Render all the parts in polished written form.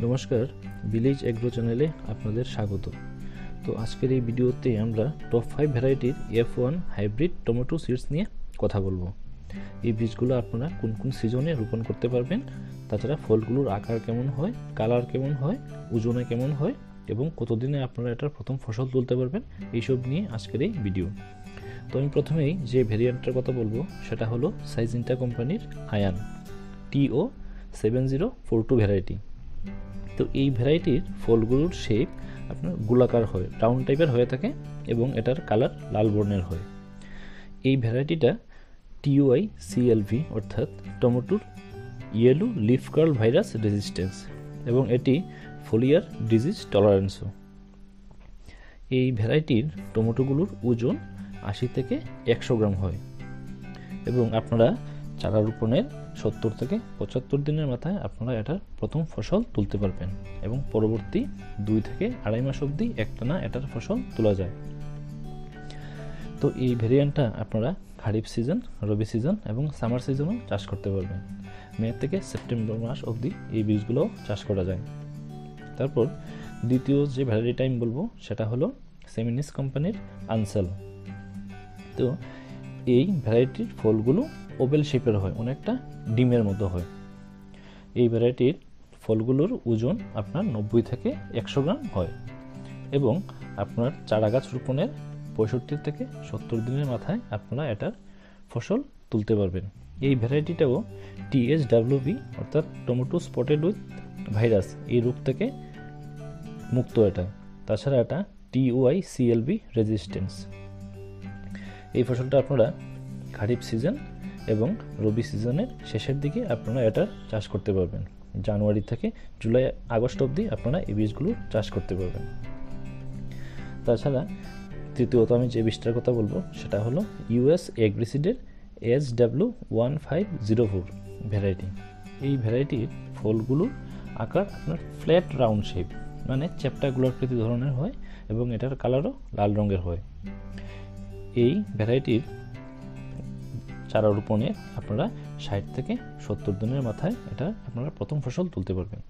নমস্কার, village agro চ্যানেলে আপনাদের স্বাগত। তো আজকের এই ভিডিওতে আমরা টপ 5 ভ্যারাইটির F1 হাইব্রিড টমেটো সিডস নিয়ে কথা বলবো। এই বীজগুলো আপনারা কোন কোন সিজনে রোপণ করতে পারবেন, তাছাড়া ফলগুলোর আকার কেমন হয়, কালার কেমন হয়, ওজনে কেমন হয় এবং কতদিনে আপনারা এটার প্রথম ফসল তুলতে পারবেন, এইসব নিয়ে আজকের এই ভিডিও। তো আমি প্রথমেই যে ভ্যারিয়েন্টটার কথা বলবো সেটা হলো সাইজিন্টা কোম্পানির আয়ান TO 7042 ভ্যারাইটি। তো এই ভ্যারাইটির ফলগুলোর শেপ আপনার গোলাকার হয়, রাউন্ড টাইপের হয়ে থাকে এবং এটার কালার লাল বর্ণের হয়। এই ভ্যারাইটিটা TOI CLV অর্থাৎ টমেটোর yellow leaf curl virus resistance এবং এটি ফোলিয়ার ডিজিজ টলারেন্সও। এই ভ্যারাইটির টমেটোগুলোর ওজন 80 থেকে 100 গ্রাম হয় এবং আপনারা চারা রোপণের 70 থেকে 75 দিনের মাথায় আপনারা এটার প্রথম ফসল তুলতে পারবেন এবং পরবর্তী 2 থেকে 2.5 মাস অবধি একটানা এটার ফসল তোলা যায়। তো এই ভ্যারিয়েন্টটা আপনারা খারিফ সিজন, রবি সিজন এবং সামার সিজনও চাষ করতে পারবেন। মে থেকে সেপ্টেম্বর মাস অবধি এই বীজগুলোও চাষ করা যায়। তারপর দ্বিতীয় যে ভ্যারাইটিটা আমি বলবো সেটা হলো সেমিনিস কোম্পানির আনসেল। তো এই ভ্যারাইটির ফলগুলো ওভেল শেপের হয়, অনেকটা ডিমের মতো হয়। এই ভ্যারাইটির ফলগুলোর ওজন আপনার 90 থেকে 100 গ্রাম হয় এবং আপনার চারা গাছ রোপণের 65 থেকে 70 দিনের মাথায় আপনারা এটার ফসল তুলতে পারবেন। এই ভ্যারাইটিটাও TSWV অর্থাৎ টমেটো স্পটেড উইথ ভাইরাস এই রোগ থেকে মুক্ত এটা। তাছাড়া এটা TOI CLV রেজিস্ট্যান্স। এই ফসলটা আপনারা খারিফ সিজন এবং রবি সিজনের শেষের দিকে আপনারা এটার চাষ করতে পারবেন। জানুয়ারি থেকে জুলাই আগস্ট অবধি আপনারা এই বীজগুলো চাষ করতে পারবেন। তাছাড়া তৃতীয়ত আমি যে বীজটার কথা বলবো সেটা হলো US এগ্রিসিডের SW1504 ভ্যারাইটি। এই ভ্যারাইটির ফলগুলোর আকার আপনার ফ্ল্যাট রাউন্ড শেপ, মানে চ্যাপ্টা গোলাকৃতি ধরনের হয় এবং এটার কালারও লাল রঙের হয়। এই ভ্যারাইটির চারা রোপণে আপনারা 60 থেকে 70 দিনের মাথায় এটা আপনারা প্রথম ফসল তুলতে পারবেন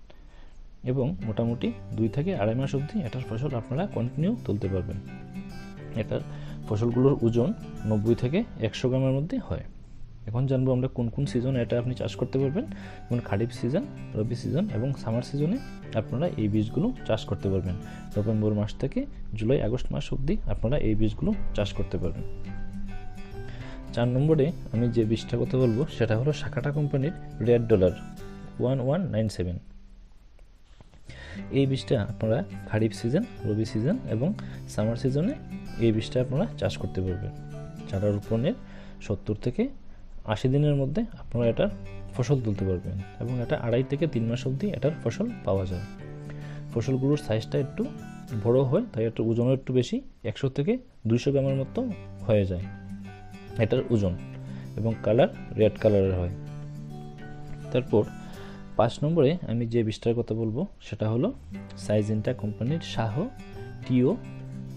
এবং মোটামুটি 2 থেকে 2.5 মাস অবধি এটার ফসল আপনারা কন্টিনিউ তুলতে পারবেন। এটার ফসলগুলোর ওজন 90 থেকে 100 গ্রামের মধ্যে হয়। এখন জানবো আমরা কোন কোন সিজনে এটা আপনি চাষ করতে পারবেন। যেমন খারিফ সিজন, রবি সিজন এবং সামার সিজনে আপনারা এই বীজগুলো চাষ করতে পারবেন। নভেম্বর মাস থেকে জুলাই আগস্ট মাস অবধি আপনারা এই বীজগুলো চাষ করতে পারবেন। 4 নম্বরে আমি যে বীজটার কথা বলবো সেটা হলো সাকাটা কোম্পানির রেড ডলার 1197। এই বীজটা আপনারা খারিফ সিজন, রবি সিজন এবং সামার সিজনে এই বীজটা আপনারা চাষ করতে পারবেন। চারা রোপণের 70 থেকে 80 দিনের মধ্যে আপনারা এটার ফসল তুলতে পারবেন এবং এটা 2.5 থেকে 3 মাস অবধি এটার ফসল পাওয়া যায়। ফসলগুলোর সাইজটা একটু বড় হয়, তাই এটার ওজনও একটু বেশি, 100 থেকে 200 গ্রামের মতো হয়ে যায় এটার ওজন এবং কালার রেড কালারের হয়। তারপর 5 নম্বরে আমি যে বীজটার কথা বলবো সেটা হলো সাইজিন্টা কোম্পানির শাহ TO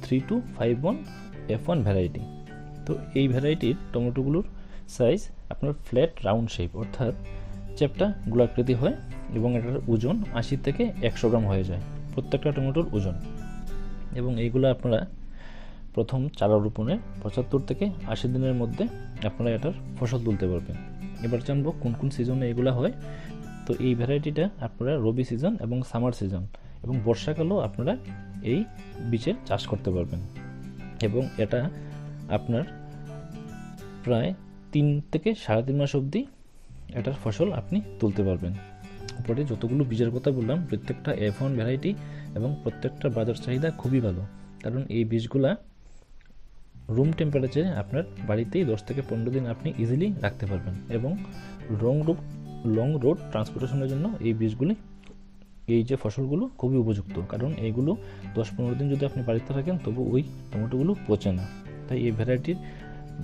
3251 F1 ভ্যারাইটি। তো এই ভ্যারাইটির টমেটোগুলোর সাইজ আপনার ফ্ল্যাট রাউন্ড শেপ অর্থাৎ চ্যাপ্টা গোলাকৃতি হয় এবং এটার ওজন 80 থেকে 100 গ্রাম হয়ে যায় প্রত্যেকটা টমেটোর ওজন। এবং এইগুলো আপনারা প্রথম চারা রোপণের 75 থেকে 80 দিনের মধ্যে আপনারা এটার ফসল তুলতে পারবেন। এবার জানবো কোন কোন সিজনে এগুলো হয়। তো এই ভ্যারাইটিটা আপনারা রবি সিজন এবং সামার সিজন এবং বর্ষাকালেও আপনারা এই বীজের চাষ করতে পারবেন এবং এটা আপনার প্রায় 3 থেকে 3.5 মাস অবধি এটার ফসল আপনি তুলতে পারবেন। উপরে যতগুলো বীজের কথা বললাম প্রত্যেকটা F1 ভ্যারাইটি এবং প্রত্যেকটা বাজার চাহিদা খুবই ভালো, কারণ এই বীজগুলা রুম টেম্পারেচারে আপনার বাড়িতেই 10 থেকে 15 দিন আপনি ইজিলি রাখতে পারবেন এবং লং রোড ট্রান্সপোর্টেশনের জন্য এই বীজগুলি, এই যে ফসলগুলো খুবই উপযুক্ত, কারণ এইগুলো 10-15 দিন যদি আপনি বাড়িতে রাখেন তবু ওই টমেটোগুলো পচে না। তাই এই ভ্যারাইটির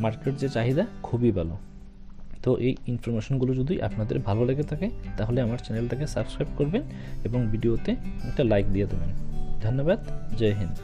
মার্কেট যে চাহিদা খুবই ভালো। তো এই ইনফরমেশনগুলো যদি আপনাদের ভালো লেগে থাকে তাহলে আমার চ্যানেলটাকে সাবস্ক্রাইব করবেন এবং ভিডিওতে একটা লাইক দিয়ে দেবেন। ধন্যবাদ। জয় হিন্দ।